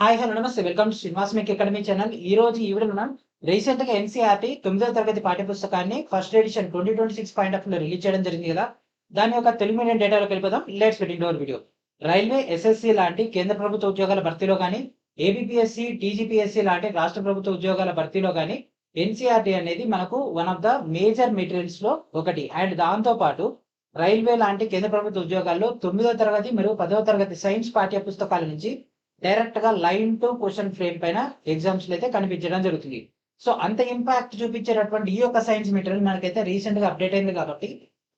Hi hello నమస్తే welcome to Srinivas make academy channel. ఈ రోజు ఈ వీడియోలో మనం రీసెంట్ గా ఎన్సీఆర్టీ 9వ తరగతి పాఠ్యపుస్తకాన్ని ఫస్ట్ ఎడిషన్ 2026 పాయింట్ ఆఫ్ లో రిలీజ్ చేయడం జరిగింది కదా. దాని యొక్క తెలుగు మీడియం డేటాలోకి వెళ్ళిపోదాం. Let's get into hour video. Railway, SSC లాంటి కేంద్ర ప్రభుత్వ ఉద్యోగాల భర్తీలో కానీ, ఏబిపిఎస్సి, టీజీపీఎస్సి లాంటి రాష్ట్ర ప్రభుత్వ ఉద్యోగాల భర్తీలో కానీ ఎన్సీఆర్టీ అనేది మనకు one of the major materials లో ఒకటి. అండ్ దాంతో పాటు రైల్వే లాంటి కేంద్ర ప్రభుత్వ ఉద్యోగాల్లో 9వ తరగతి మరియు 10వ తరగతి సైన్స్ పాఠ్య పుస్తకాల నుంచి డైరెక్ట్ గా లైన్ టు క్వశ్చన్ ఫ్రేమ్ పైన ఎగ్జామ్స్ లో అయితే కనిపించడం జరుగుతుంది. సో అంత ఇంపాక్ట్ చూపించేటటువంటి ఈ యొక్క సైన్స్ మెటీరియల్ మనకైతే రీసెంట్ గా అప్డేట్ అయింది కాబట్టి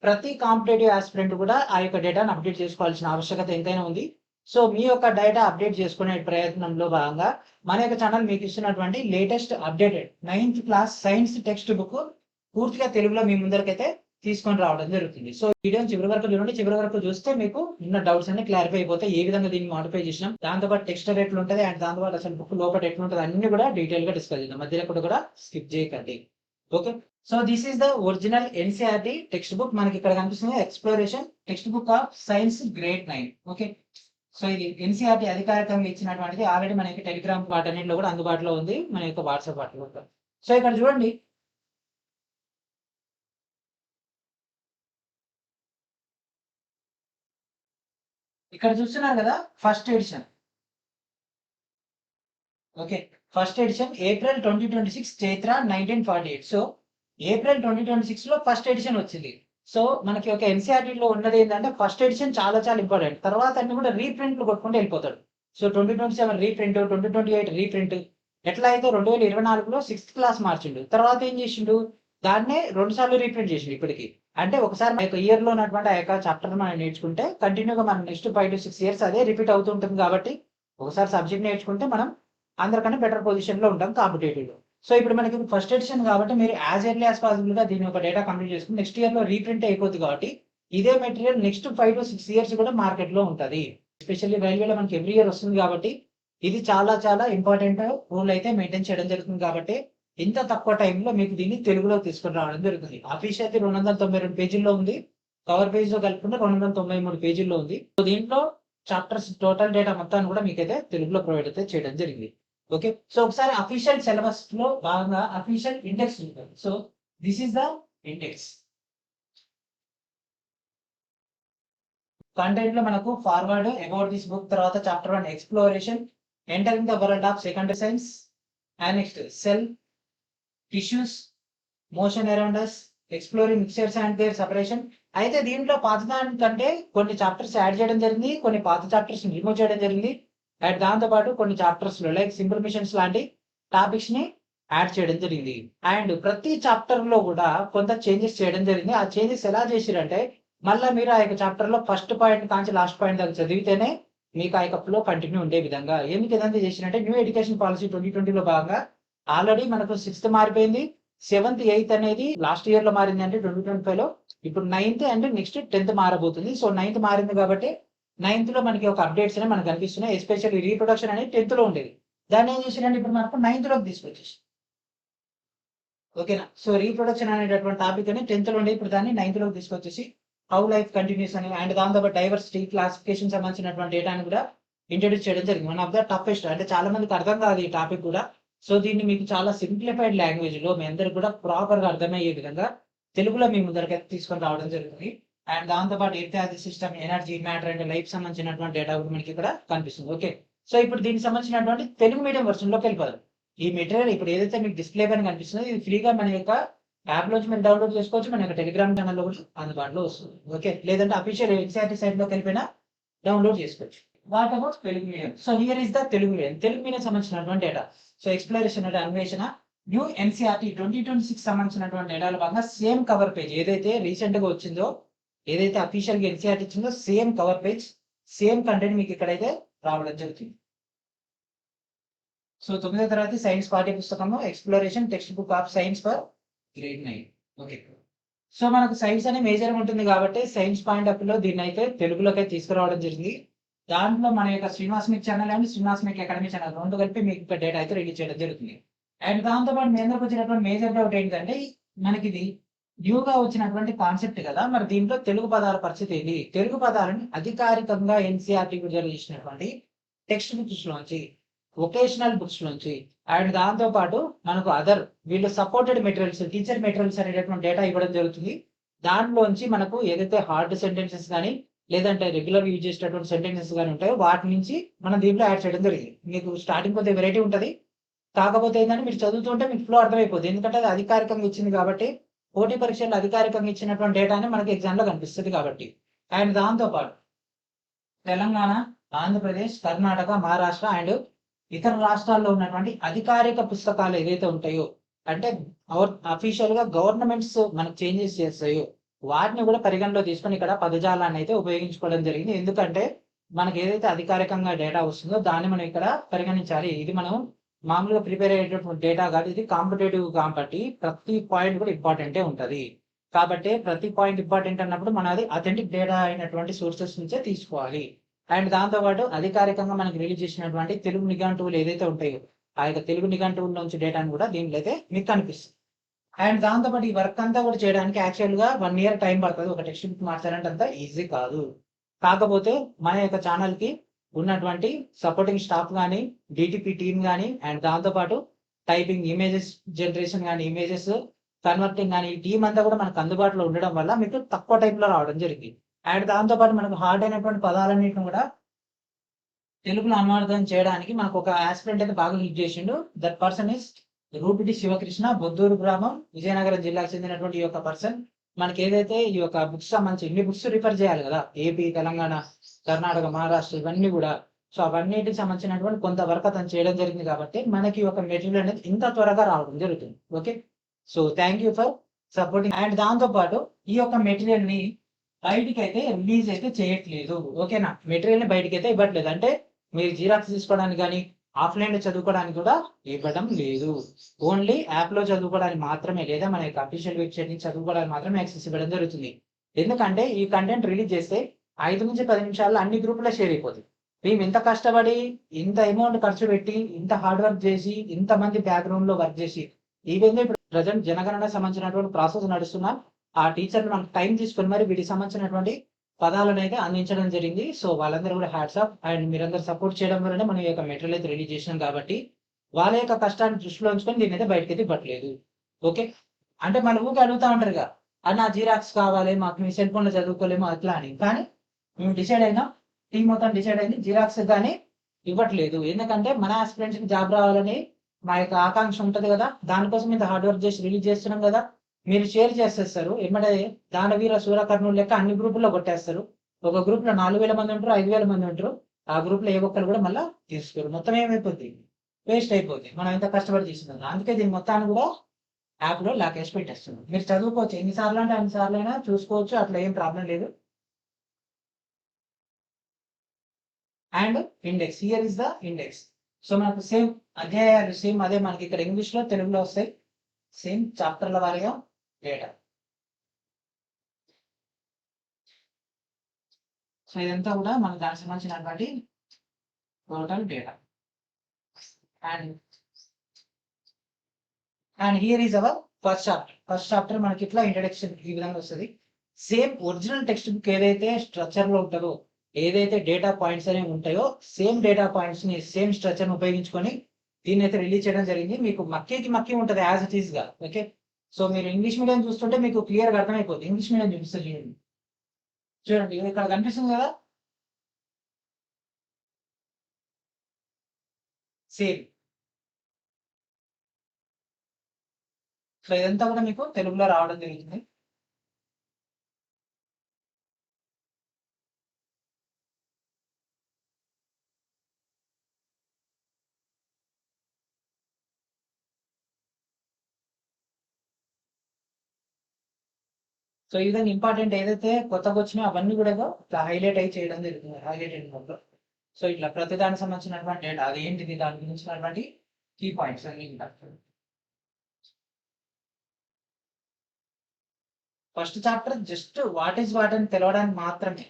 ప్రతి కాంపిటేటివ్ ఆస్పిరెంట్ కూడా ఆ యొక్క డేటాను అప్డేట్ చేసుకోవాల్సిన ఆవశ్యకత ఎంతైనా ఉంది. సో మీ యొక్క డేటా అప్డేట్ చేసుకునే ప్రయత్నంలో భాగంగా మన యొక్క ఛానల్ మీకు ఇస్తున్నటువంటి latest updated 9th class science text book పూర్తిగా తెలుగులో మీ ముందరికైతే తీసుకొని రావడం జరుగుతుంది. సో వీడియో చివరి వరకు చూడండి. చివరి వరకు చూస్తే మీకు ఉన్న డౌట్స్ అన్ని క్లారిఫై అయిపోతాయి. ఏ విధంగా దీన్ని మోడిఫై చేసినాం, దాంతోపాటు టెక్స్చర్ ఎట్లా ఉంటుంది అండ్ దాంతోపాటు అసలు బుక్ లోపల ఎట్లా ఉంటుంది అన్ని కూడా డీటెయిల్ గా డిస్కస్ చేద్దాం. మధ్యలో కూడా స్కిప్ చేయకండి. Okay, so this is the original NCERT text book. మనకి ఇక్కడ కనిపిస్తుంది exploration text book of science grade 9. Okay, so ఇది ఎన్సీఆర్టీ అధికారికంగా ఇచ్చినటువంటిది. ఆల్రెడీ మనకి టెలిగ్రామ్ వాటన్నిటిలో కూడా అందుబాటులో ఉంది, మన యొక్క వాట్సాప్ వాటిలో. సో ఇక్కడ చూడండి, ఇక్కడ చూస్తున్నారు కదా first edition. Okay, first edition April 2026 Chaitra 1948. So April 2026 లో ఫస్ట్ ఎడిషన్ వచ్చింది. సో మనకి ఒక ఎన్సీఆర్టీ లో ఉన్నది ఏంటంటే ఫస్ట్ ఎడిషన్ చాలా చాలా ఇంపార్టెంట్. తర్వాత అన్ని కూడా రీప్రింట్లు కొట్టుకుంటూ వెళ్ళిపోతాడు. So 2027 reprint, 2028 reprint. ఎట్లా అయితే 2024లో 6th క్లాస్ మార్చిండు, తర్వాత ఏం చేసిండు, దాన్నే 2 సార్లు రీప్రింట్ చేసిండు. ఇప్పటికి అంటే ఒకసారి మన ఇయర్ లో ఉన్నటువంటి ఆ యొక్క చాప్టర్ మనం నేర్చుకుంటే కంటిన్యూగా మనం నెక్స్ట్ 5 to 6 ఇయర్స్ అదే రిపీట్ అవుతుంటుంది. కాబట్టి ఒకసారి సబ్జెక్ట్ నేర్చుకుంటే మనం అందరికన్నా బెటర్ పొజిషన్ లో ఉంటాం కాంపిటేటివ్ లో. సో ఇప్పుడు మనకి ఫస్ట్ ఎడిషన్ కాబట్టి మీరు యాజ్ ఎర్లీ యాజ్ పాసిబుల్ గా దీని ఒక డేటా కంప్లీట్ చేసుకుని నెక్స్ట్ ఇయర్ లో రీప్రింట్ అయిపోతుంది. కాబట్టి ఇదే మెటీరియల్ నెక్స్ట్ 5 to 6 ఇయర్స్ కూడా మార్కెట్ లో ఉంటుంది. ఎస్పెషల్లీ రైల్వేలో మనకి ఎవ్రీ ఇయర్ వస్తుంది కాబట్టి ఇది చాలా చాలా ఇంపార్టెంట్ రూల్ అయితే మెయింటైన్ చేయడం జరుగుతుంది. కాబట్టి ఇంత తక్కువ టైంలో మీకు దీన్ని తెలుగులో తీసుకుని రావడం జరుగుతుంది. అఫీషియల్ 292 పేజీల్లో ఉంది. కవర్ పేజ్ లో కలుపుకుంటే 293 పేజీల్లో ఉంది. సో దీంట్లో చాప్టర్స్ టోటల్ డేటా మొత్తాన్ని కూడా మీకైతే తెలుగులో ప్రొవైడ్ అయితే చేయడం జరిగింది. ఓకే, సో ఒకసారి అఫీషియల్ సిలబస్ లో భాగంగా అఫీషియల్ ఇండెక్స్ ఉంటుంది. So this is the index. Content లో మనకు ఫార్వర్డ్, అబౌట్ దిస్ బుక్, తర్వాత chapter 1 exploration, entering the world of secondary science, and next cell, tissues, motion around us, exploring mixtures and their separation. అయితే దీంట్లో పాత దానికంటే కొన్ని chapters add చేయడం జరిగింది, కొన్ని పాత చాప్టర్స్ రిమూవ్ చేయడం జరిగింది. అండ్ దాంతో పాటు కొన్ని చాప్టర్స్ లో లైక్ సింపుల్ మిషన్స్ లాంటి టాపిక్స్ ని యాడ్ చేయడం జరిగింది. అండ్ ప్రతి చాప్టర్ లో కూడా కొంత చేంజెస్ చేయడం జరిగింది. ఆ చేంజెస్ ఎలా చేసిరంటే మళ్ళీ మీరు ఆ యొక్క చాప్టర్ లో ఫస్ట్ పాయింట్ కాంచి లాస్ట్ పాయింట్ దాకా చదివితేనే మీకు ఆ యొక్క ఫ్లో కంటిన్యూ ఉండే విధంగా. ఎందుకు ఏదంతా చేసినంటే న్యూ ఎడ్యుకేషన్ పాలసీ 2020లో భాగంగా ఆల్రెడీ మనకు 6th మారిపోయింది, 7th 8th అనేది లాస్ట్ ఇయర్ లో మారింది అంటే 2025లో. ఇప్పుడు 9th అండ్ నెక్స్ట్ 10th మారబోతుంది. సో 9th మారింది కాబట్టి 9th లో మనకి ఒక అప్డేట్స్ అనేవి మనకు కనిపిస్తున్నాయి. ఎస్పెషల్లీ రీప్రొడక్షన్ అనేది 10th లో ఉండేది, దాన్ని ఏం చేసిరంటే ఇప్పుడు మనకు 9th లోకి తీసుకొచ్చేసి. ఓకేనా, సో రీప్రొడక్షన్ అనేటటువంటి టాపిక్ అని 10th లో ఉండేది, ఇప్పుడు దాన్ని 9th లోకి తీసుకొచ్చేసి హౌ లైఫ్ కంటిన్యూస్ అని అండ్ దాంతో డైవర్సిటీ క్లాసిఫికేషన్ సంబంధించినటువంటి డేటాను కూడా ఇంట్రొడ్యూస్ చేయడం జరిగింది. వన్ ఆఫ్ ద టఫెస్ట్, అంటే చాలా మందికి అర్థం కాదు ఈ టాపిక్ కూడా. సో దీన్ని మీకు చాలా సింప్లిఫైడ్ లాంగ్వేజ్ లో మీ అందరికి కూడా ప్రాపర్ గా అర్థమయ్యే విధంగా తెలుగులో మీ ముందరికి తీసుకొని రావడం జరుగుతుంది. అండ్ దాంతో పాటు earth system, energy, matter and life సంబంధించినటువంటి డేటా కూడా మనకి ఇక్కడ కనిపిస్తుంది. ఓకే, సో ఇప్పుడు దీనికి సంబంధించినటువంటి తెలుగు మీడియం వర్షన్ లోకి వెళ్ళిపోదాం. ఈ మెటీరియల్ ఇప్పుడు ఏదైతే మీకు డిస్ప్లే పైన కనిపిస్తుందో ఇది ఫ్రీగా మన యొక్క యాప్ లోంచి మీరు డౌన్లోడ్ చేసుకోవచ్చు. మన యొక్క టెలిగ్రామ్ ఛానల్లో కూడా అందుబాటులో వస్తుంది. ఓకే, లేదంటే అఫీషియల్ ఎన్సీఆర్టీ సైట్ లోకి వెళ్ళిపోయినా డౌన్లోడ్ చేసుకోవచ్చు. What about Telugu medium? So here is the Telugu medium. Telugu medium సంబంధించినటువంటి డేటా. సో ఎక్స్ప్లోరేషన్ అంటే అన్వేషణ, న్యూ ఎన్సీఆర్టీ 2026 సంబంధించినటువంటి డేటాల భాగంగా సేమ్ కవర్ పేజ్ ఏదైతే రీసెంట్ గా వచ్చిందో, ఏదైతే అఫీషియల్ గా ఎన్సీఆర్టీ ఇచ్చిందో same cover page, same content మీకు ఇక్కడైతే రావడం జరుగుతుంది. సో 9వ తరగతి సైన్స్ పాఠ్య పుస్తకము exploration text book of science for grade 9. Okay, so మనకు సైన్స్ అనే మేజర్ ఉంటుంది కాబట్టి సైన్స్ పాయింట్ ఆఫ్ లో దీన్ని అయితే తెలుగులోకి తీసుకురావడం జరిగింది. దాంట్లో మన యొక్క Srinivas make channel and Srinivas make academy channel రెండు కలిపి మీకు డేటా అయితే రిలీజ్ చేయడం జరుగుతుంది. అండ్ దాంతో పాటు మీ అందరికి వచ్చినటువంటి మేజర్ డౌట్ ఏంటంటే మనకి ఇది న్యూగా వచ్చినటువంటి కాన్సెప్ట్ కదా, మరి దీంట్లో తెలుగు పదాల పరిస్థితి ఏంటి? తెలుగు పదాలను అధికారికంగా ఎన్సీఆర్టీ విడుదల చేసినటువంటి టెక్స్ట్ బుక్స్ లోంచి వొకేషనల్ బుక్స్ నుంచి. అండ్ దాంతో పాటు మనకు అదర్ వీళ్ళు సపోర్టెడ్ మెటీరియల్స్, టీచర్ మెటీరియల్స్ అనేటటువంటి డేటా ఇవ్వడం జరుగుతుంది. దాంట్లోంచి మనకు ఏదైతే హార్డ్ సెంటెన్సెస్ గానీ, లేదంటే రెగ్యులర్ యూజ్ చేసేటటువంటి సెంటెన్సెస్ గానీ ఉంటాయో వాటి నుంచి మనం దీంట్లో యాడ్ చేయడం జరిగింది. మీకు స్టార్టింగ్ కొద్దిగా వెరైటీ ఉంటది. కాకపోతే ఏంటంటే మీరు చదువుతుంటే మీకు ఫ్లో అర్థమైపోద్ది. ఎందుకంటే అది అధికారికంగా ఇచ్చింది కాబట్టి, పోటీ పరీక్షల్లో అధికారికంగా ఇచ్చినటువంటి డేటానే మనకి ఎగ్జామ్‌లో కనిపిస్తది కాబట్టి. అండ్ దాంతో పాటు తెలంగాణ, ఆంధ్రప్రదేశ్, కర్ణాటక, మహారాష్ట్ర అండ్ ఇతర రాష్ట్రాల్లో ఉన్నటువంటి అధికారిక పుస్తకాలు ఏదైతే ఉంటాయో, అంటే అఫీషియల్‌గా గవర్నమెంట్స్ మనకు చేంజెస్ చేస్తాయో, వాటిని కూడా పరిగణలో తీసుకొని ఇక్కడ పదజాలాన్ని అయితే ఉపయోగించుకోవడం జరిగింది. ఎందుకంటే మనకి ఏదైతే అధికారికంగా డేటా వస్తుందో దాన్ని మనం ఇక్కడ పరిగణించాలి. ఇది మనం మామూలుగా ప్రిపేర్ అయ్యేటటువంటి డేటా కాదు. ఇది కాంపిటేటివ్ కాబట్టి ప్రతి పాయింట్ కూడా ఇంపార్టెంటే ఉంటది. కాబట్టి ప్రతి పాయింట్ ఇంపార్టెంట్ అన్నప్పుడు మనం అది అథెంటిక్ డేటా అయినటువంటి సోర్సెస్ నుంచే తీసుకోవాలి. అండ్ దాంతో పాటు అధికారికంగా మనకి రిలీజ్ చేసినటువంటి తెలుగు నిఘంటువులు ఏదైతే ఉంటాయో, ఆ యొక్క తెలుగు నిఘంటువుల నుంచి డేటాను కూడా దీంట్లో అయితే మీకు కనిపిస్తుంది. అండ్ దాంతో పాటు ఈ వర్క్ అంతా కూడా చేయడానికి యాక్చువల్‌గా 1 ఇయర్ టైం పడతది. ఒక టెక్స్ట్ బుక్ మార్చాలంటే అంత ఈజీ కాదు. కాకపోతే మన యొక్క ఛానెల్‌కి ఉన్నటువంటి సపోర్టింగ్ స్టాఫ్ గానీ, డీటీపీ టీమ్ గానీ, అండ్ దాంతో పాటు టైపింగ్, ఇమేజెస్ జనరేషన్ గానీ, ఇమేజెస్ కన్వర్టింగ్ గానీ, ఈ టీమ్ అంతా కూడా మనకు అందుబాటులో ఉండడం వల్ల మీకు తక్కువ టైంలో రావడం జరిగింది. అండ్ దాంతో పాటు మనకు హార్డ్ అయినటువంటి పదాలన్నిటిని కూడా తెలుగులో అనువాదం చేయడానికి మనకు ఒక యాస్పిరెంట్ అయితే బాగా హెల్ప్ చేసిండు. దట్ పర్సన్ ఇస్ రూపిటి శివకృష్ణ, బొద్దూరు గ్రామం, విజయనగరం జిల్లాకు చెందినటువంటి ఈ యొక్క పర్సన్ మనకి ఏదైతే ఈ యొక్క బుక్స్ సంబంధించి ఇన్ని బుక్స్ రిఫర్ చేయాలి కదా! ఏపీ, తెలంగాణ, కర్ణాటక, మహారాష్ట్ర ఇవన్నీ కూడా. సో, అవన్నిటికి సంబంధించినటువంటి కొంత వర్క్ అతను చేయడం జరిగింది కాబట్టి మనకి ఒక మెటీరియల్ అనేది ఇంత త్వరగా రావడం జరుగుతుంది. Okay. So, thank you for supporting. And దాంతో పాటు ఈ యొక్క మెటీరియల్‌ని బయటికైతే రిలీజ్ అయితే చేయట్లేదు. ఓకేనా? మెటీరియల్‌ని బయటికైతే ఇవ్వట్లేదు. అంటే మీరు జిరాక్స్ తీసుకోవడానికి గానీ, ఆఫ్‌లైన్‌లో చదువుకోవడానికి కూడా ఇవ్వడం లేదు. ఓన్లీ యాప్‌లో చదువుకోవడానికి మాత్రమే, లేదా మన యొక్క అఫీషియల్ వెబ్‌సైట్ నుంచి చదువుకోవడానికి మాత్రమే యాక్సెస్ ఇవ్వడం జరుగుతుంది. ఎందుకంటే ఈ కంటెంట్ రిలీజ్ చేస్తే 5-10 నిమిషాల్లో అన్ని గ్రూప్‌లో షేర్ అయిపోతుంది. మేము ఇంత కష్టపడి, ఇంత అమౌంట్ ఖర్చు పెట్టి, ఇంత హార్డ్ వర్క్ చేసి, ఇంతమంది బ్యాక్‌గ్రౌండ్‌లో వర్క్ చేసి, ఈవెన్ ఇప్పుడు ప్రెజెంట్ జనగణనకు సంబంధించినటువంటి ప్రాసెస్ నడుస్తున్నా, ఆ టీచర్‌లు మనకు టైం తీసుకొని మరి వీటికి సంబంధించినటువంటి పదాలనైతే అందించడం జరిగింది. సో, వాళ్ళందరూ కూడా హ్యాట్స్ ఆఫ్. అండ్ మీరందరూ సపోర్ట్ చేయడం వల్లనే మనం ఈ యొక్క మెటీరియల్ అయితే రిలీజ్ చేసినాం కాబట్టి, వాళ్ళ యొక్క కష్టాన్ని దృష్టిలో ఉంచుకొని దీన్నైతే బయటకైతే ఇవ్వట్లేదు. ఓకే. అంటే మన ఊకే అడుగుతా ఉంటారుగా, "అన్న జిరాక్స్ కావాలి, మాకు మీ సెల్ ఫోన్‌లో చదువుకోలేము" అట్లా అని. కానీ మేము డిసైడ్ అయినాం. టీమ్ మొత్తం డిసైడ్ అయింది. జిరాక్స్ గాని ఇవ్వట్లేదు. ఎందుకంటే మన యాస్పిరెంట్స్‌కి జాబ్ రావాలని మా యొక్క ఆకాంక్ష ఉంటది గదా! దానికోసం ఇంత హార్డ్ వర్క్ చేసి రిలీజ్ చేస్తున్నాం గదా! మీరు షేర్ చేసేస్తారు. ఎమ్మటే దానవీర శూరకర్ణులు లెక్క అన్ని గ్రూపుల్లో కొట్టేస్తారు. ఒక గ్రూప్‌లో 4000 మంది ఉంటారు, 5000 మంది ఉంటారు. ఆ గ్రూప్‌లో ఏ ఒక్కళ్ళు కూడా మళ్ళా తీసుకోరు. మొత్తం ఏమైపోద్ది? వేస్ట్ అయిపోద్ది. మనం ఎంత కష్టపడి చేసింది. అందుకే దీన్ని మొత్తాన్ని కూడా యాప్‌లో లాకేసి పెట్టేస్తున్నాం. మీరు చదువుకోవచ్చు. ఎన్ని సార్లు అంటే అన్ని సార్లైనా చూసుకోవచ్చు. అట్లా ఏం ప్రాబ్లమ్ లేదు. And index. Here is the index. So, మనకు సేమ్ అధ్యాయాలు సేమ్ అదే మనకి ఇక్కడ ఇంగ్లీష్‌లో, తెలుగులో వస్తాయి. సేమ్ చాప్టర్‌ల వారీగా డేటా. సో, ఇదంతా కూడా మనకు దానికి సంబంధించినటువంటి total data. And and here is our first chapter. First chapter మనకి ఇట్లా ఇంట్రడక్షన్ ఈ విధంగా వస్తది. సేమ్ ఒరిజినల్ టెక్స్ట్ బుక్ ఏదైతే స్ట్రక్చర్‌లో ఉంటదో, ఏదైతే డేటా పాయింట్స్ అనేవి ఉంటాయో, సేమ్ డేటా పాయింట్స్‌ని, సేమ్ స్ట్రక్చర్‌ని ఉపయోగించుకొని దీన్నైతే రిలీజ్ చేయడం జరిగింది. మీకు మక్కీకి మక్కీ ఉంటది యాజ్ ఇట్ ఈస్‌గా. ఓకే. సో, మీరు ఇంగ్లీష్ మీడియం చూస్తుంటే మీకు క్లియర్‌గా అర్థమైపోద్ది. ఇంగ్లీష్ మీడియం చూపిస్తా చూడండి. చూడండి ఇది ఇక్కడ కనిపిస్తుంది కదా! సేమ్. సో, ఇదంతా కూడా మీకు తెలుగులో రావడం జరుగుతుంది. సో, ఈ విధంగా ఇంపార్టెంట్ ఏదైతే కొత్తగొచ్చినాయో అవన్నీ కూడా ఇట్లా హైలైట్ అయ్యి చేయడం జరుగుతుంది. హైలైటెడ్ మోడ్‌లో. సో, ఇట్లా ప్రతి దానికి సంబంధించినటువంటి డేటా అదేంటిది, దాని గురించినటువంటి కీ పాయింట్స్ అన్నీ ఉంటాయి. First chapter just what is what అని తెలవడానికి మాత్రమే.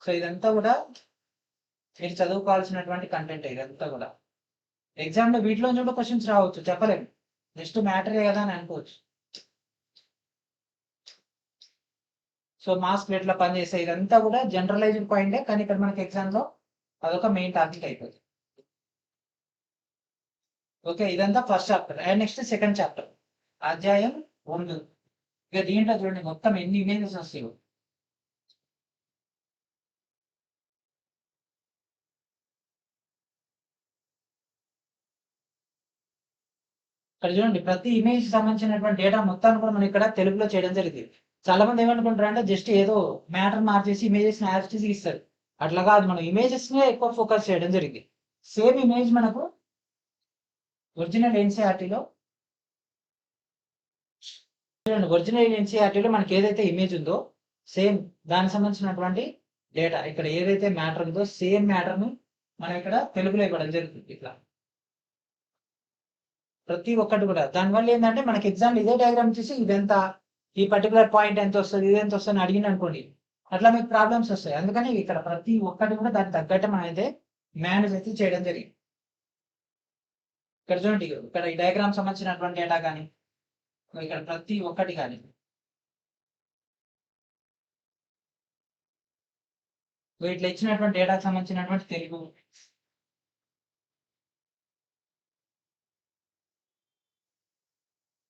సో, ఇదంతా కూడా మీరు చదువుకోవాల్సినటువంటి కంటెంటే ఇదంతా కూడా. ఎగ్జామ్‌లో వీటిలోంచి కూడా క్వెషన్స్ రావచ్చు చెప్పలేము. జస్ట్ మ్యాటరే కదా అని అనుకోవచ్చు. సో, మాస్క్‌లు ఎట్లా పనిచేస్తాయి ఇదంతా కూడా జనరలైజ్డ్ పాయింటే. కానీ ఇక్కడ మనకి ఎగ్జామ్‌లో అదొక మెయిన్ టాపిక్ అయిపోతుంది. ఓకే, ఇదంతా first chapter. And next second chapter, అధ్యాయం 1. ఇక దీంట్లో చూడండి మొత్తం ఎన్ని ఇమేజెస్ వస్తాయో. ఇక్కడ చూడండి ప్రతి ఇమేజ్ సంబంధించినటువంటి డేటా మొత్తాన్ని కూడా మనం ఇక్కడ తెలుగులో చేయడం జరిగింది. చాలా మంది ఏమనుకుంటారు అంటే జస్ట్ ఏదో మ్యాటర్ మార్చేసి ఇమేజెస్ యాడ్ చేసి ఇస్తారు. అట్లా కాదు, మనం ఇమేజెస్ నే ఎక్కువ ఫోకస్ చేయడం జరిగింది. సేమ్ ఇమేజ్ మనకు ఒరిజినల్ ఎన్సీఆర్టీలో చూడండి, ఒరిజినల్ ఎన్సీఆర్టీలో మనకి ఏదైతే ఇమేజ్ ఉందో సేమ్ దానికి సంబంధించినటువంటి డేటా ఇక్కడ ఏదైతే మ్యాటర్ ఉందో సేమ్ మ్యాటర్ ను మనం ఇక్కడ తెలుగులో ఇవ్వడం జరుగుతుంది. ఇట్లా ప్రతి ఒక్కటి కూడా దానివల్ల ఏంటంటే మనకి ఎగ్జామ్ ఇదే డయాగ్రామ్ చూసి ఇదెంత, ఈ పర్టికులర్ పాయింట్ ఎంత వస్తుంది, ఇది ఎంత వస్తుంది అని అడిగింది అనుకోండి, అట్లా మీకు ప్రాబ్లమ్స్ వస్తాయి. అందుకని ఇక్కడ ప్రతి ఒక్కటి కూడా దానికి తగ్గట్టు మనం అయితే మేనేజ్ అయితే చేయడం జరిగింది. ఇక్కడ చూడండి, ఇక్కడ ఈ డయాగ్రామ్ సంబంధించినటువంటి డేటా కానీ ఇక్కడ ప్రతి ఒక్కటి కానీ వీటిలో ఇచ్చినటువంటి డేటాకు సంబంధించినటువంటి తెలుగు,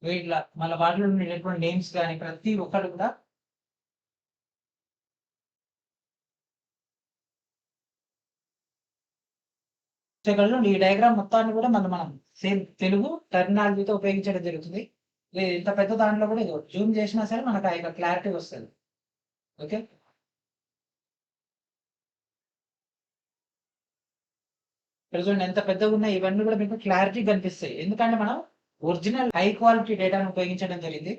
వీటిలో మళ్ళీ వాటిలో ఉండేటువంటి నేమ్స్ కానీ ప్రతి ఒక్కటి కూడా ఈ డయాగ్రామ్ మొత్తాన్ని కూడా మనం సేమ్ తెలుగు టెర్మినాలజీతో ఉపయోగించడం జరుగుతుంది. ఇంత పెద్ద దాంట్లో కూడా ఇది జూమ్ చేసినా సరే మనకు ఆ యొక్క క్లారిటీ వస్తుంది. ఓకే, ఇక్కడ చూడండి ఎంత పెద్దగా ఉన్నాయి, ఇవన్నీ కూడా మీకు క్లారిటీ కనిపిస్తాయి. ఎందుకంటే మనం ఒరిజినల్ హై క్వాలిటీ డేటాను ఉపయోగించడం జరిగింది.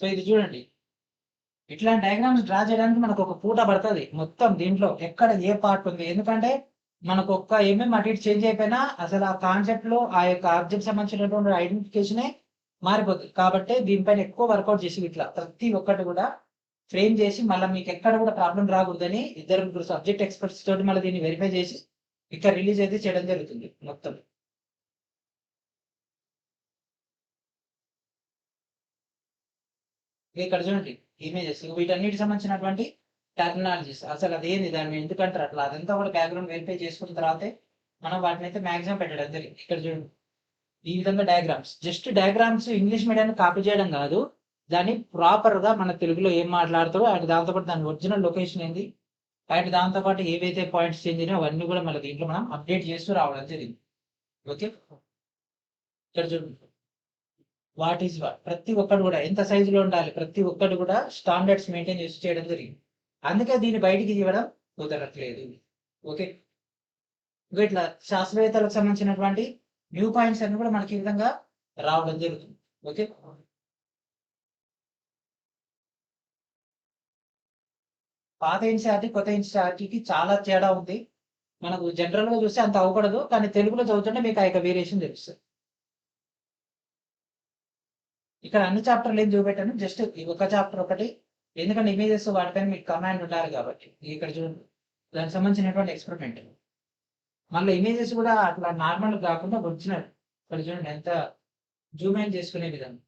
సో ఇది చూడండి, ఇట్లాంటి డయాగ్రామ్స్ డ్రా చేయడానికి మనకు ఒక పూట పడుతుంది మొత్తం. దీంట్లో ఎక్కడ ఏ పార్ట్ ఉంది, ఎందుకంటే మనకు ఒక్క ఏమేమి అటు ఇటు చేంజ్ అయిపోయినా అసలు ఆ కాన్సెప్ట్ లో ఆ యొక్క ఆబ్జెక్ట్ సంబంధించినటువంటి ఐడెంటిఫికేషనే మారిపోతుంది. కాబట్టి దీనిపైన ఎక్కువ వర్కౌట్ చేసి ఇట్లా ప్రతి ఒక్కటి కూడా ఫ్రేమ్ చేసి మళ్ళీ మీకు ఎక్కడ కూడా ప్రాబ్లం రాకూడదని ఇద్దరు ముగ్గురు సబ్జెక్ట్ ఎక్స్పర్ట్స్ తోటి మళ్ళీ దీన్ని వెరిఫై చేసి ఇక్కడ రిలీజ్ అయితే చేయడం జరుగుతుంది మొత్తం. ఇక్కడ చూడండి ఇమేజెస్, వీటన్నిటికి సంబంధించినటువంటి టెక్నాలజీస్ అసలు అదేంది, దాన్ని ఎందుకంటారు అట్లా, అదంతా కూడా బ్యాక్గ్రౌండ్ వెరిఫై చేసుకున్న తర్వాతే మనం వాటిని అయితే మ్యాక్సిమం పెట్టడం జరిగింది. ఇక్కడ చూడండి ఈ విధంగా డయాగ్రామ్స్, జస్ట్ డయాగ్రామ్స్ ఇంగ్లీష్ మీడియాన్ని కాపీ చేయడం కాదు, దాన్ని ప్రాపర్ గా మన తెలుగులో ఏం మాట్లాడతారో అండ్ దాంతోపాటు దాని ఒరిజినల్ లొకేషన్ ఏంది అండ్ దాంతోపాటు ఏవైతే పాయింట్స్ చేంజ్ అయినా అవన్నీ కూడా మళ్ళీ దీంట్లో మనం అప్డేట్ చేస్తూ రావడం జరిగింది. ఓకే, ఇక్కడ చూడండి వాట్ ఈస్ వాట్, ప్రతి ఒక్కటి కూడా ఎంత సైజులో ఉండాలి ప్రతి ఒక్కటి కూడా స్టాండర్డ్స్ మెయింటైన్ చేసి చేయడం జరిగింది. అందుకే దీన్ని బయటికి తీయడం కుదరట్లేదు. ఓకే, ఇట్లా శాస్త్రవేత్తలకు సంబంధించినటువంటి న్యూ పాయింట్స్ అన్ని కూడా మనకి ఈ విధంగా రావడం జరుగుతుంది. ఓకే, పాత ఎన్సీఆర్టీ కొత్త ఎన్సీఆర్టీకి చాలా తేడా ఉంది. మనకు జనరల్ గా చూస్తే అంత అవ్వకూడదు, కానీ తెలుగులో చదువుతుంటే మీకు ఆ యొక్క వేరియేషన్ తెలుస్తుంది. ఇక్కడ అన్ని చాప్టర్లు ఏం చూపెట్టాను, జస్ట్ ఈ ఒక చాప్టర్ ఒకటి, ఎందుకంటే ఇమేజెస్ వాటిపైన మీకు కమాండ్ ఉండాలి కాబట్టి. ఇక్కడ చూడండి దానికి సంబంధించినటువంటి ఎక్స్పెరిమెంట్, మళ్ళీ ఇమేజెస్ కూడా అట్లా నార్మల్ కాకుండా ఒరిజినల్. ఇక్కడ చూడండి ఎంత జూమ్ ఇన్ చేసుకునే విధంగా.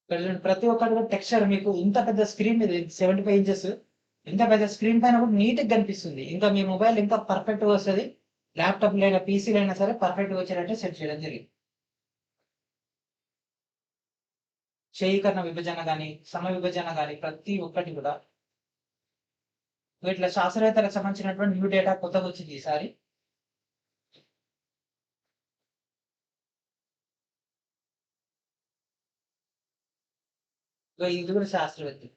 ఇక్కడ చూడండి ప్రతి ఒక్కటి కూడా టెక్స్చర్ మీకు ఇంత పెద్ద స్క్రీన్ మీద 75 ఇంచెస్ ఇంత పెద్ద స్క్రీన్ పైన కూడా నీట్ గా కనిపిస్తుంది. ఇంకా మీ మొబైల్ ఇంకా పర్ఫెక్ట్ గా వస్తుంది, ల్యాప్టాప్ లేదా పీసీలు అయినా సరే పర్ఫెక్ట్ గా వచ్చేటట్టు సెట్ చేయడం జరిగింది. క్షయీకరణ విభజన కానీ సమ విభజన కానీ ప్రతి ఒక్కటి కూడా వీటిలో శాస్త్రవేత్తలకు సంబంధించినటువంటి న్యూ డేటా కొత్తగా వచ్చింది ఈసారి. ఇది కూడా శాస్త్రవేత్తలు,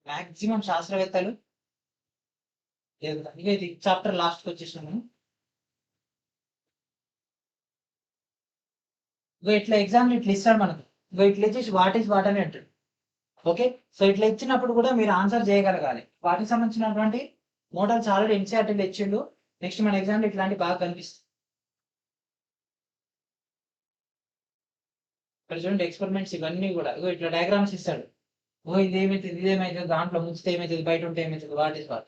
మాక్సిమం శాస్త్రవేత్తలు. ఇక ఇది చాప్టర్ లాస్ట్కి వచ్చేసినాము. ఇట్లా ఎగ్జామ్ ఇట్లా ఇస్తాడు మనకు, ఇట్లా ఇచ్చేసి వాట్ ఈస్ వాట్ అని అంటాడు. ఓకే, సో ఇట్లా ఇచ్చినప్పుడు కూడా మీరు ఆన్సర్ చేయగలగాలి. వాటికి సంబంధించినటువంటి మోడల్స్ ఆల్రెడీ ఎన్సీఆర్టీలో ఇచ్చిండు. నెక్స్ట్ మన ఎగ్జామ్లో ఇట్లాంటి బాగా కనిపిస్తుంది. ఇక్కడ చూడండి ఎక్స్పెరిమెంట్స్ ఇవన్నీ కూడా ఇట్లా డయాగ్రామ్స్ ఇస్తాడు. ఇదేమైతుంది ఇదేమైతుంది, దాంట్లో ముంచితే ఏమైతుంది, బయట ఉంటే ఏమైతుంది, వాట్ ఈస్ వాట్.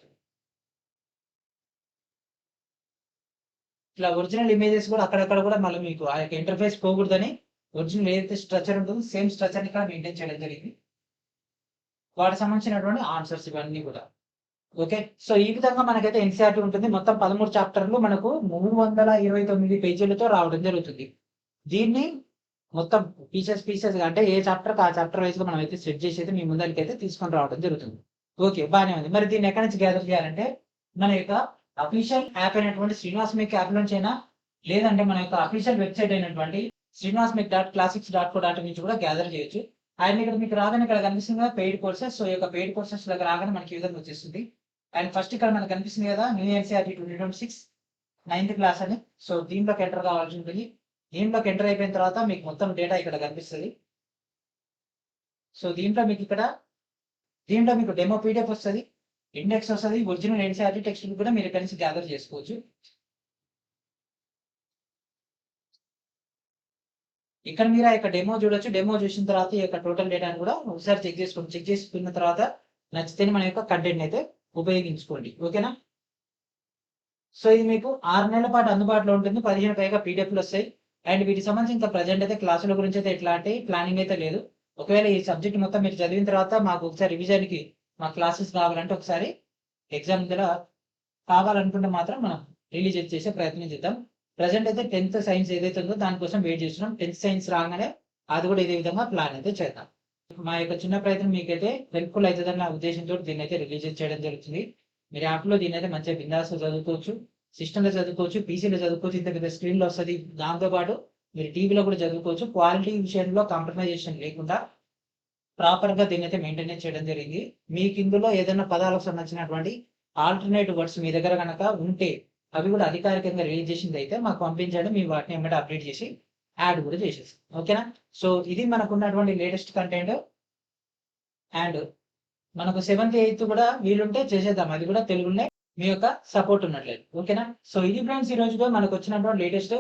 ఇట్లా ఒరిజినల్ ఇమేజెస్ కూడా అక్కడక్కడ కూడా మళ్ళీ మీకు ఆ యొక్క ఇంటర్ఫేస్ పోకూడదని ఒరిజినల్ ఏదైతే స్ట్రక్చర్ ఉంటుందో సేమ్ స్ట్రక్చర్ ఇక్కడ మెయింటైన్ చేయడం జరిగింది. వాటికి సంబంధించినటువంటి ఆన్సర్స్ ఇవన్నీ కూడా. ఓకే, సో ఈ విధంగా మనకైతే ఎన్సీఆర్టీ ఉంటుంది. మొత్తం 13 చాప్టర్లు మనకు 329 పేజీలతో రావడం జరుగుతుంది. దీన్ని మొత్తం పీసెస్ అంటే ఏ చాప్టర్ ఆ చాప్టర్ వైజ్ గా మనం అయితే సెట్ చేసి అయితే మీ ముందరికి అయితే తీసుకొని రావడం జరుగుతుంది. ఓకే, బాగానే ఉంది. మరి దీన్ని ఎక్కడి నుంచి గ్యాదర్ చేయాలంటే మన యొక్క అఫీషియల్ యాప్ అయినటువంటి శ్రీనివాస్ మేక్ యాప్ నుంచి అయినా, లేదంటే మన యొక్క అఫీషియల్ వెబ్సైట్ అయినటువంటి srinivasmek.classics.co.in నుంచి కూడా గ్యాదర్ చేయొచ్చు. అండ్ ఇక్కడ మీకు రాగానే ఇక్కడ కనిపిస్తుంది పెయిడ్ కోర్సెస్. సో ఈ యొక్క పెయిడ్ కోర్సెస్ దగ్గర రాగానే మనకి ఈ విధంగా వచ్చేస్తుంది. అండ్ ఫస్ట్ ఇక్కడ మనకు కనిపిస్తుంది కదా న్యూ ఎన్సీఆర్టీ 2026 9th క్లాస్ అని. సో దీంట్లోకి ఎంటర్ కావాల్సి ఉంటుంది. దీంట్లోకి ఎంటర్ అయిపోయిన తర్వాత మీకు మొత్తం డేటా ఇక్కడ కనిపిస్తుంది. సో దీంట్లో మీకు డెమో పీడిఎఫ్ వస్తుంది, ఇండెక్స్ వస్తుంది, ఒరిజినల్ ఎన్సీఆర్టీ టెక్స్ట్ బుక్ కూడా మీరు ఇక్కడ నుంచి గ్యాదర్ చేసుకోవచ్చు. ఇక్కడ మీరు ఆ యొక్క డెమో చూడొచ్చు. డెమో చూసిన తర్వాత ఈ యొక్క టోటల్ డేటాను కూడా ఒకసారి చెక్ చేసుకోండి. చెక్ చేసుకున్న తర్వాత నచ్చితే మన యొక్క కంటెంట్ అయితే ఉపయోగించుకోండి. ఓకేనా? సో ఇది మీకు 6 నెలల పాటు అందుబాటులో ఉంటుంది. 15 పైగా పీడిఎఫ్లు వస్తాయి. అండ్ వీటికి సంబంధించి ఇంకా ప్రజెంట్ అయితే క్లాసుల గురించి అయితే ఎట్లాంటి ప్లానింగ్ అయితే లేదు. ఒకవేళ ఈ సబ్జెక్ట్ మొత్తం మీరు చదివిన తర్వాత మాకు ఒకసారి రివిజన్కి మా క్లాసెస్ కావాలంటే ఒకసారి ఎగ్జామ్ దగ్గర కావాలనుకుంటే మాత్రం మనం రిలీజ్ చేసే ప్రయత్నం చేద్దాం. ప్రజెంట్ అయితే 10th సైన్స్ ఏదైతే ఉందో దానికోసం వెయిట్ చేస్తున్నాం. 10th సైన్స్ రాగానే అది కూడా ఇదే విధంగా ప్లాన్ అయితే చేద్దాం. మా యొక్క చిన్న ప్రయత్నం మీకైతే హెల్ప్ఫుల్ అవుతుందన్న ఉద్దేశంతో దీన్ని అయితే రిలీజ్ చేయడం జరుగుతుంది. మీరు యాప్లో దీన్ని అయితే మంచిగా బిందాస్గా చదువుకోవచ్చు, సిస్టంలో చదువుకోవచ్చు, పీసీలో చదువుకోవచ్చు, ఇంత పెద్ద స్క్రీన్లో వస్తుంది. దాంతోపాటు మీరు టీవీలో కూడా చదువుకోవచ్చు. క్వాలిటీ విషయంలో కాంప్రమైజేషన్ లేకుండా ప్రాపర్గా దీన్ని అయితే మెయింటైన్ చేయడం జరిగింది. మీకు ఇందులో ఏదైనా పదాలకు సంబంధించినటువంటి ఆల్టర్నేటివ్ వర్డ్స్ మీ దగ్గర కనుక ఉంటే అవి కూడా అధికారికంగా రిలీజ్ చేసింది అయితే మాకు పంపించండి. మేము వాటిని ఏమైనా అప్డేట్ చేసి యాడ్ కూడా చేసేస్తాం. ఓకేనా? సో ఇది మనకు ఉన్నటువంటి లేటెస్ట్ కంటెంట్. అండ్ మనకు 7th 8th కూడా వీలుంటే చేసేద్దాం, అది కూడా తెలుగునే మీ యొక్క సపోర్ట్ ఉన్నట్లేదు. ఓకేనా? సో ఇది ఫ్రెండ్స్ ఈ రోజుగా మనకు వచ్చినటువంటి లేటెస్ట్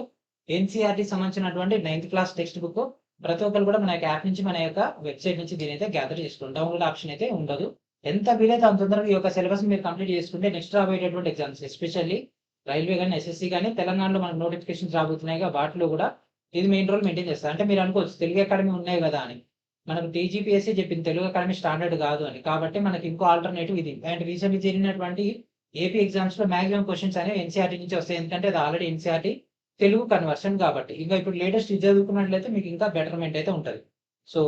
ఎన్సీఆర్టీ సంబంధించినటువంటి 9th క్లాస్ టెక్స్ట్ బుక్. ప్రతి ఒక్కరు కూడా మన యొక్క యాప్ నుంచి మన యొక్క వెబ్సైట్ నుంచి దీని అయితే గ్యాదర్ చేసుకోండి. డౌన్లోడ్ ఆప్షన్ అయితే ఉండదు. ఎంత వీలైతే అంత తొందరగా ఈ యొక్క సిలబస్ మీరు కంప్లీట్ చేసుకుంటే నెక్స్ట్ రాబోయేటటువంటి ఎగ్జామ్స్ ఎస్పెషల్లీ రైల్వే కానీ ఎస్ఎస్సీ కానీ తెలంగాణలో మనకు నోటిఫికేషన్స్ రాబోతున్నాయి. వాటిలో కూడా ఇది మెయిన్ రోల్ మెయింటైన్ చేస్తారు. అంటే మీరు అనుకోవచ్చు తెలుగు అకాడమీ ఉన్నాయి కదా అని. మనకు టీజీపీఎస్సీ చెప్పింది తెలుగు అకాడమీ స్టాండర్డ్ కాదు అని. కాబట్టి మనకి ఇంకో ఆల్టర్నేటివ్ ఇది. అండ్ రీసెంట్లీ జరిగినటువంటి ఏపీ ఎగ్జామ్స్ లో మాక్సిమం క్వశ్చన్స్ అనేవి ఎన్సీఆర్టీ నుంచి వస్తాయి. ఎందుకంటే అది ఆల్రెడీ ఎన్సీఆర్టీ తెలుగు కన్వర్షన్ కాబట్టి. ఇంకా ఇప్పుడు లేటెస్ట్ ఇది చదువుకున్నట్లయితే మీకు ఇంకా బెటర్మెంట్ అయితే ఉంటుంది. సో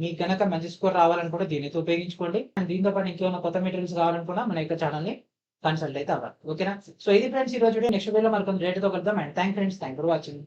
మీకు కనుక మంచి స్కోర్ రావాలనుకుంటే దీనితో ఉపయోగించుకోండి. అండ్ దీంతో పాటు ఇంకేమైనా కొత్త మెటీరియల్స్ కావాలనుకున్నా మన యొక్క ఛానల్ని కన్సల్ట్ అయితే అవ్వాలి. ఓకేనా? సో ఇది ఫ్రెండ్స్ ఈ రోజు నెక్స్ట్ వీడియోలో మనకు రేట్తో కలుద్దాం. And thank for watching.